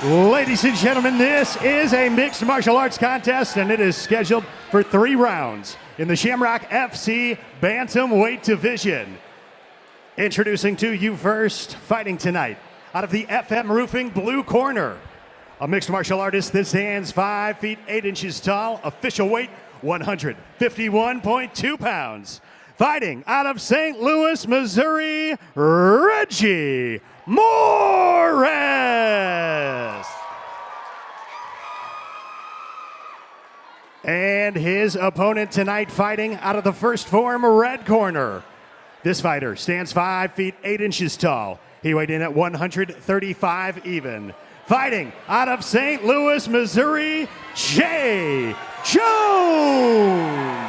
Ladies and gentlemen, this is a mixed martial arts contest, and it is scheduled for 3 rounds in the Shamrock FC Bantamweight division. Introducing to you first, fighting tonight, out of the FM Roofing blue corner, a mixed martial artist that stands 5 feet 8 inches tall, official weight 151.2 pounds. Fighting out of St. Louis, Missouri, Reggie Morris. And his opponent tonight, fighting out of the First Form red corner. This fighter stands 5 feet 8 inches tall. He weighed in at 135 even. Fighting out of St. Louis, Missouri, Jay Jones.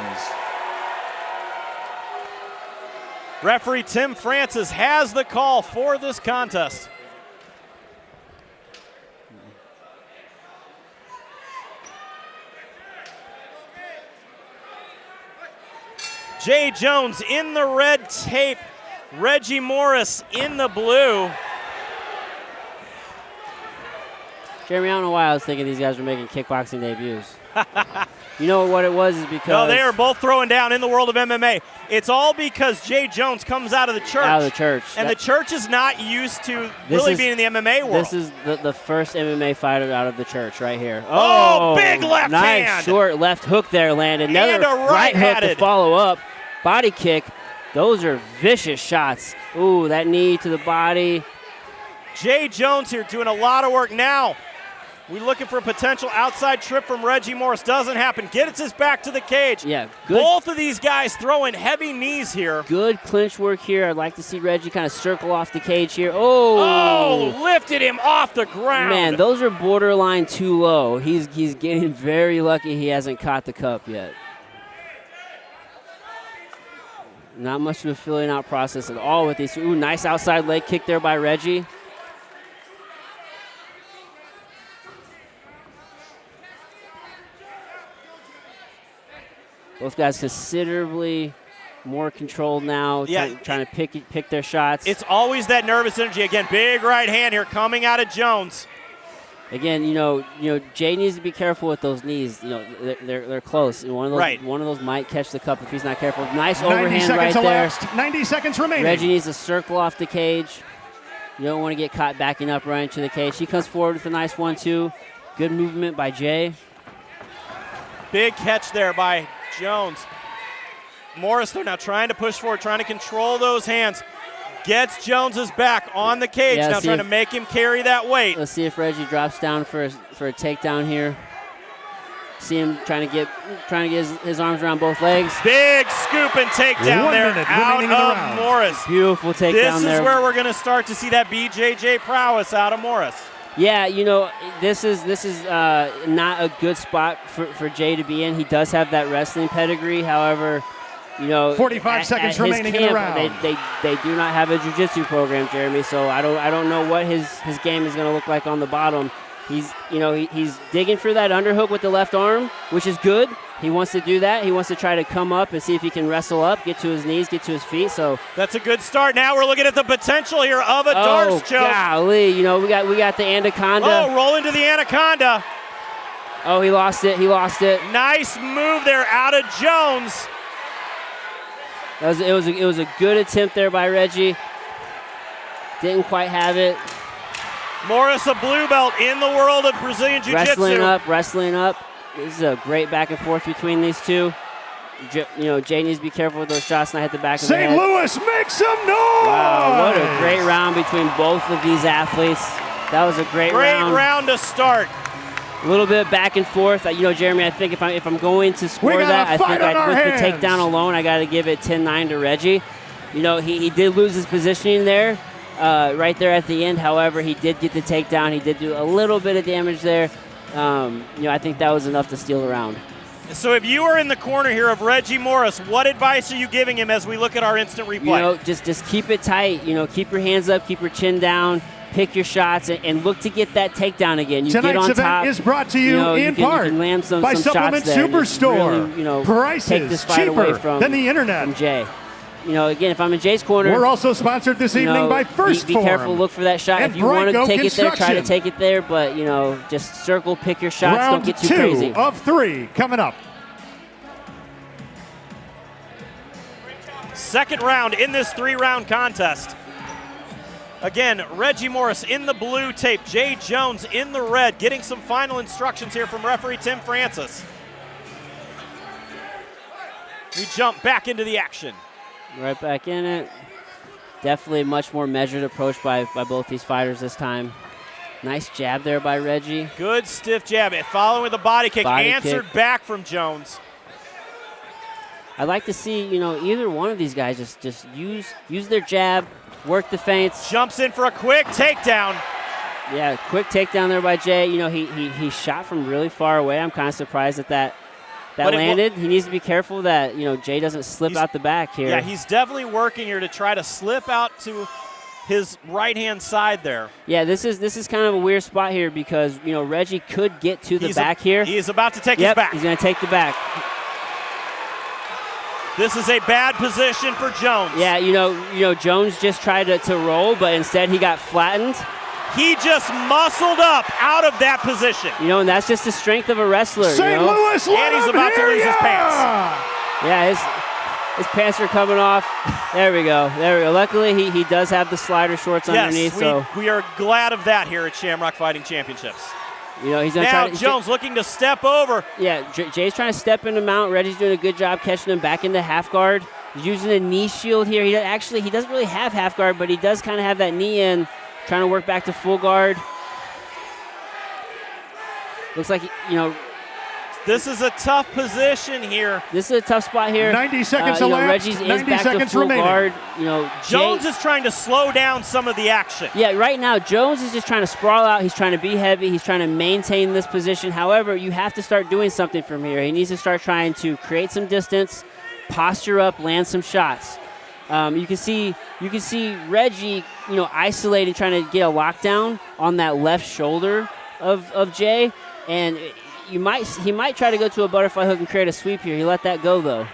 Referee Tim Francis has the call for this contest. Jay Jones in the red tape, Reggie Morris in the blue. Jeremy, I don't know why I was thinking these guys were making kickboxing debuts. You know what it was is because... No, they are both throwing down in the world of MMA. It's all because Jay Jones comes out of the church. Out of the church. And the church is not used to really being in the MMA world. This is the first MMA fighter out of the church right here. Oh, big left hand. Nice short left hook there landed. Another and a right hook right-handed to follow up. Body kick. Those are vicious shots. Ooh, that knee to the body. Jay Jones here doing a lot of work now. We're looking for a potential outside trip from Reggie Morris. Doesn't happen. Gets his back to the cage. Yeah, good. Both of these guys throwing heavy knees here. Good clinch work here. I'd like to see Reggie kind of circle off the cage here. Oh, lifted him off the ground. Man, those are borderline too low. He's getting very lucky he hasn't caught the cup yet. Not much of a filling out process at all with these. Ooh, nice outside leg kick there by Reggie. Both guys considerably more controlled now, trying to pick their shots. It's always that nervous energy. Again, big right hand here coming out of Jones. Again, you know, Jay needs to be careful with those knees. You know, they're close. And one of those might catch the cup if he's not careful. Nice overhand right there. 90 seconds remaining. Reggie needs to circle off the cage. You don't want to get caught backing up right into the cage. He comes forward with a nice 1-2. Good movement by Jay. Big catch there by Jones. Morris, though, now trying to push forward, trying to control those hands. Gets Jones's back on the cage, now trying to make him carry that weight. Let's see if Reggie drops down for a takedown here. See him trying to get his arms around both legs. Big scoop and takedown there out of Morris. Beautiful takedown there. This is where we're going to start to see that BJJ prowess out of Morris. Yeah, you know, this is not a good spot for Jay to be in. He does have that wrestling pedigree. However, you know, 45 seconds remaining in the round. They do not have a jiu-jitsu program, Jeremy. So I don't know what his game is going to look like on the bottom. He's digging for that underhook with the left arm, which is good. He wants to do that. He wants to try to come up and see if he can wrestle up, get to his knees, get to his feet. So that's a good start. Now we're looking at the potential here of a Darce choke. Oh, golly. You know, we got the anaconda. Oh, roll into the anaconda. Oh, he lost it. Nice move there out of Jones. It was a good attempt there by Reggie. Didn't quite have it. Morris, a blue belt in the world of Brazilian Jiu-Jitsu. Wrestling up. This is a great back and forth between these two. Jay needs to be careful with those shots, not hit the back of the head. St. Louis, make some noise! Wow, what a great round between both of these athletes. That was a great round. Great round to start. A little bit back and forth. Jeremy, I think if I'm going to score that, I think with the takedown alone, I got to give it 10-9 to Reggie. You know, he did lose his positioning there, right there at the end. However, he did get the takedown. He did do a little bit of damage there. I think that was enough to steal the round. So if you are in the corner here of Reggie Morris, what advice are you giving him as we look at our instant replay? You know, just keep it tight. You know, keep your hands up, keep your chin down, pick your shots, and look to get that takedown again. You Tonight's get on event top, is brought to you in part by some Supplement Superstore. Really, prices take this fight away cheaper than the internet. From Jay. you know, again, if I'm in Jay's corner, we're also sponsored this evening by First Be Form. careful, look for that shot. If you want to take it there, try to take it there, but, you know, just circle, pick your shots, don't get too crazy. Round 2 of 3 coming up. Second round in this 3-round contest. Again, Reggie Morris in the blue tape, Jay Jones in the red, getting some final instructions here from referee Tim Francis. We jump back into the action. Right back in it. Definitely a much more measured approach by both these fighters this time. Nice jab there by Reggie. Good stiff jab, following with a body kick, answered back from Jones. I'd like to see, you know, either one of these guys just use their jab, work the feints. Jumps in for a quick takedown. Yeah, quick takedown there by Jay. You know, he shot from really far away. I'm kind of surprised that landed. He needs to be careful that, you know, Jay doesn't slip out the back here. Yeah, he's definitely working here to try to slip out to his right-hand side there. Yeah, this is kind of a weird spot here because, you know, Reggie could get to the back here. He is about to take his back. He's going to take the back. This is a bad position for Jones. Yeah, you know, Jones just tried to roll, but instead he got flattened. He just muscled up out of that position. You know, and that's just the strength of a wrestler. St. Louis, and he's about to lose his pants. Yeah, his pants are coming off. There we go. Luckily, he does have the slider shorts underneath. So we are glad of that here at Shamrock Fighting Championships. You know, he's gonna Jones looking to step over. Yeah, Jay's trying to step into mount. Reggie's doing a good job catching him back into half guard. He's using a knee shield here. He doesn't really have half guard, but he does kind of have that knee in, trying to work back to full guard. Looks like, you know, this is a tough position here. This is a tough spot here. 90 seconds elapsed. Reggie's 90 back seconds to full remaining. guard. You know, Jones is trying to slow down some of the action. Yeah, right now Jones is just trying to sprawl out. He's trying to be heavy. He's trying to maintain this position. However, you have to start doing something from here. He needs to start trying to create some distance, posture up, land some shots. You can see Reggie, you know, isolating, trying to get a lockdown on that left shoulder of Jay, and he might try to go to a butterfly hook and create a sweep here. He let that go though.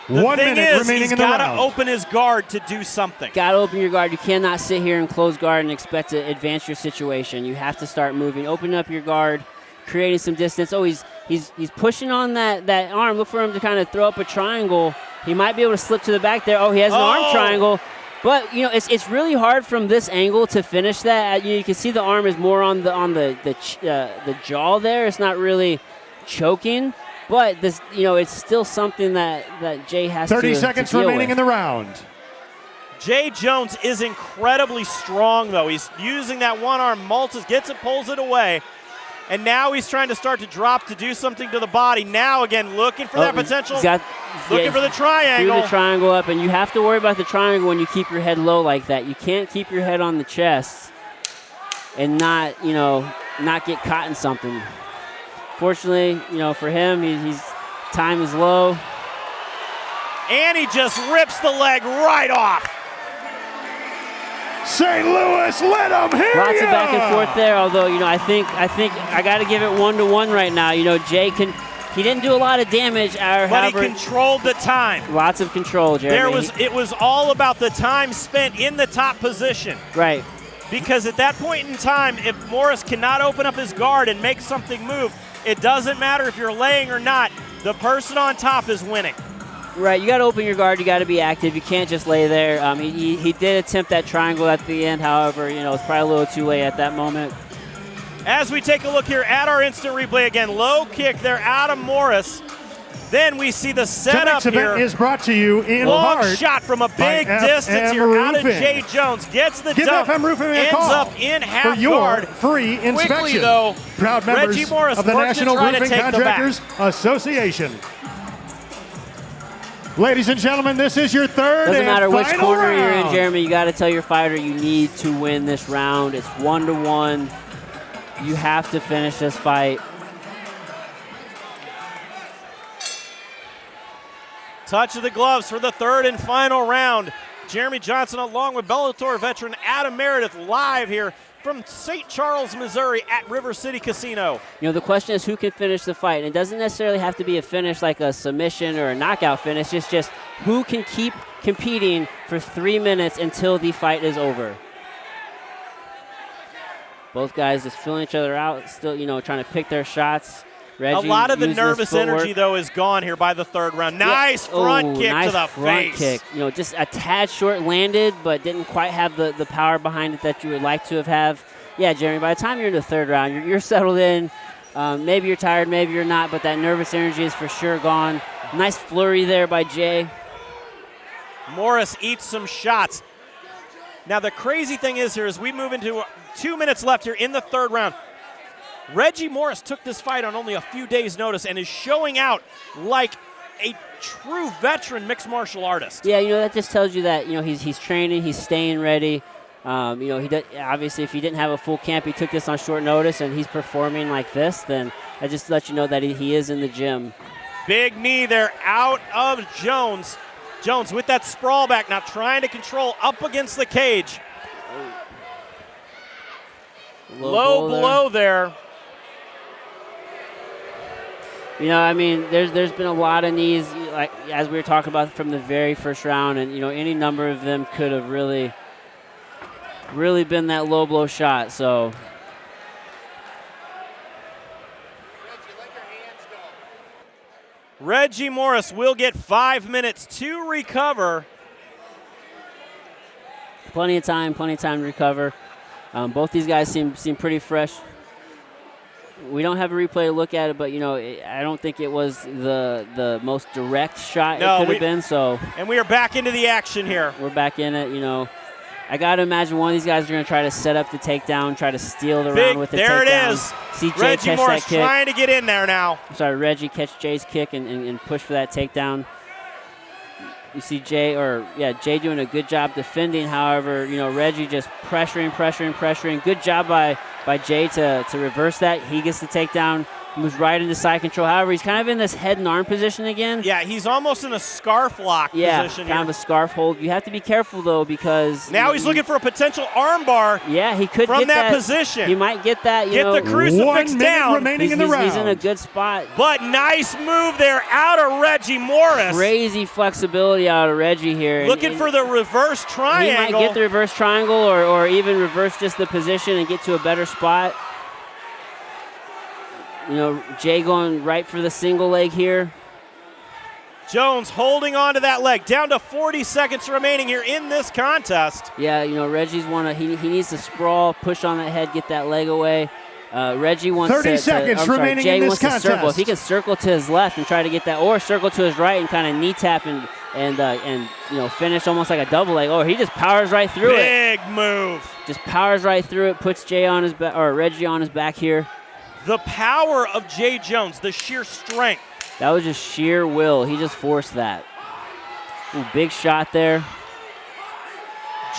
The 1 thing minute is, remaining he's in the round. got to open his guard to do something. Got to open your guard. You cannot sit here and close guard and expect to advance your situation. You have to start moving. Open up your guard, creating some distance. Oh, he's pushing on that arm. Look for him to kind of throw up a triangle. He might be able to slip to the back there. Oh, he has an arm triangle. But, you know, it's really hard from this angle to finish that. You can see the arm is more on the jaw there. It's not really choking. But this, you know, it's still something that Jay has 30 seconds remaining in the round. Jay Jones is incredibly strong, though. He's using that one arm, Maltas gets it, pulls it away. And now he's trying to start to drop to do something to the body. Now, again, looking for that potential. Looking for the triangle. Do the triangle up, and you have to worry about the triangle when you keep your head low like that. You can't keep your head on the chest and not get caught in something. Fortunately, you know, for him, he's time is low. And he just rips the leg right off. St. Louis, let him hear Lots of back and forth there, although, you know, I think I got to give it 1-1 right now. You know, Jay he didn't do a lot of damage. But he controlled the time. Lots of control, Jeremy. It was all about the time spent in the top position. Right. Because at that point in time, if Morris cannot open up his guard and make something move, it doesn't matter if you're laying or not. The person on top is winning. Right, you got to open your guard. You got to be active. You can't just lay there. He did attempt that triangle at the end. However, you know, it's probably a little too late at that moment. As we take a look here at our instant replay again, low kick there out of Morris. Then we see the setup here. Tonight's event is brought to you in long part shot from a big distance here out of Jay Jones. Gets the dump. FM Roofing ends call up in half for your guard. free inspection. Quickly, though, proud members Reggie Morris of the worked to National try to Roofing take the Contractors Association. Ladies and gentlemen, this is your third Doesn't matter which corner round. you're in, Jeremy. You got to tell your fighter you need to win this round. It's 1-1. You have to finish this fight. Touch of the gloves for the third and final round. Jeremy Johnson along with Bellator veteran Adam Meredith live here from St. Charles, Missouri at Rivercity Casino. You know, the question is who can finish the fight. And it doesn't necessarily have to be a finish like a submission or a knockout finish. It's just who can keep competing for 3 minutes until the fight is over. Both guys just filling each other out, still, trying to pick their shots. Reggie a lot of the nervous energy, though, is gone here by the third round. Nice front kick to the front face. Kick. Just a tad short landed, but didn't quite have the power behind it that you would like to have. Yeah, Jeremy, by the time you're in the third round, you're settled in. Maybe you're tired, maybe you're not, but that nervous energy is for sure gone. Nice flurry there by Jay. Morris eats some shots. Now, the crazy thing is here as we move into 2 minutes left here in the third round, Reggie Morris took this fight on only a few days' notice and is showing out like a true veteran mixed martial artist. Yeah, that just tells you that, he's training, he's staying ready. Obviously, if he didn't have a full camp, he took this on short notice, and he's performing like this, then that just lets you know that he is in the gym. Big knee there out of Jones. Jones with that sprawl back, now trying to control up against the cage. Low blow there. There's been a lot of knees, like as we were talking about from the very first round, and any number of them could have really been that low blow shot. So Reggie Morris will get 5 minutes to recover. Plenty of time to recover. Both these guys seem pretty fresh. We don't have a replay to look at it, but I don't think it was the most direct shot it could have been. So, and we are back into the action here. We're back in it. I got to imagine one of these guys are going to try to set up the takedown, try to steal the round with the takedown. There it is. See Jay Reggie catch Morris that kick. trying to get in there now. I'm sorry, Reggie catch Jay's kick and push for that takedown. You see Jay doing a good job defending. However, Reggie just pressuring. Good job by Jay to reverse that. He gets the takedown, moves right into side control. However, he's kind of in this head and arm position again. Yeah, he's almost in a scarf lock position kind of a scarf hold. You have to be careful, though, because now he's looking for a potential arm bar. Yeah, he could from get that position. He might get that. Get the crucifix 1 minute down. remaining in the round. He's in a good spot. But nice move there out of Reggie Morris. Crazy flexibility out of Reggie here. Looking for the reverse triangle. He might get the reverse triangle or even reverse just the position and get to a better spot. Jay going right for the single leg here. Jones holding on to that leg. Down to 40 seconds remaining here in this contest. Yeah, Reggie's he needs to sprawl, push on that head, get that leg away. Reggie wants 30 seconds remaining Jay in this wants contest. To circle. If he can circle to his left and try to get that, or circle to his right and kind of knee tap and finish almost like a double leg. Or he just powers right through it. Big move. Just powers right through it, puts Jay on his back, or Reggie on his back here. The power of Jay Jones, the sheer strength. That was just sheer will. He just forced that. Ooh, big shot there.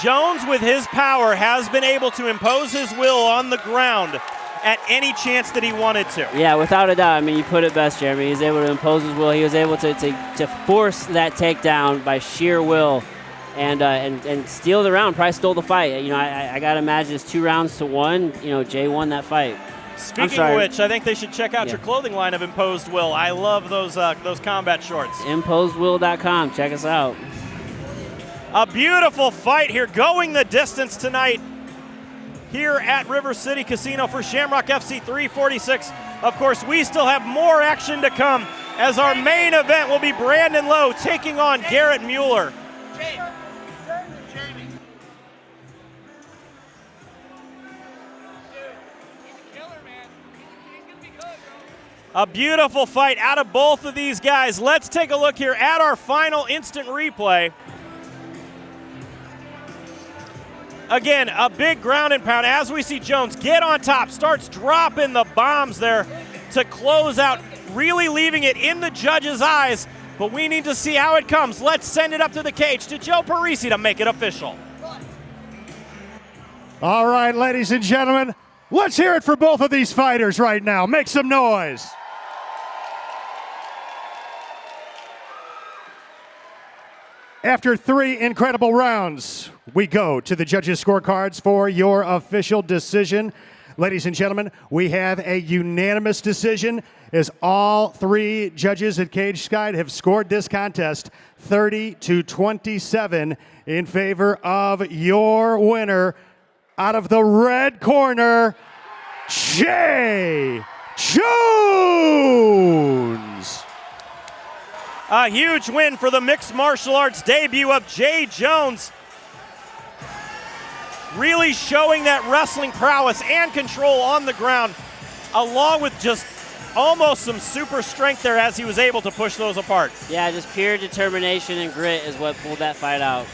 Jones, with his power, has been able to impose his will on the ground at any chance that he wanted to. Yeah, without a doubt. You put it best, Jeremy. He was able to impose his will. He was able to force that takedown by sheer will and steal the round. Probably stole the fight. I got to imagine it's 2 rounds to 1. Jay won that fight. Speaking of which, I think they should check out your clothing line of Imposed Will. I love those combat shorts. ImposedWill.com. Check us out. A beautiful fight here, going the distance tonight here at River City Casino for Shamrock FC 346. Of course, we still have more action to come as our main event will be Brandon Lowe taking on Garrett Mueller. A beautiful fight out of both of these guys. Let's take a look here at our final instant replay. Again, a big ground and pound as we see Jones get on top, starts dropping the bombs there to close out, really leaving it in the judge's eyes, but we need to see how it comes. Let's send it up to the cage to Joe Parisi to make it official. All right, ladies and gentlemen, let's hear it for both of these fighters right now. Make some noise. After 3 incredible rounds, we go to the judges' scorecards for your official decision. Ladies and gentlemen, we have a unanimous decision as all three judges at Cage Sky have scored this contest 30-27 in favor of your winner. Out of the red corner, Jay Jones. A huge win for the mixed martial arts debut of Jay Jones. Really showing that wrestling prowess and control on the ground, along with just almost some super strength there as he was able to push those apart. Yeah, just pure determination and grit is what pulled that fight out.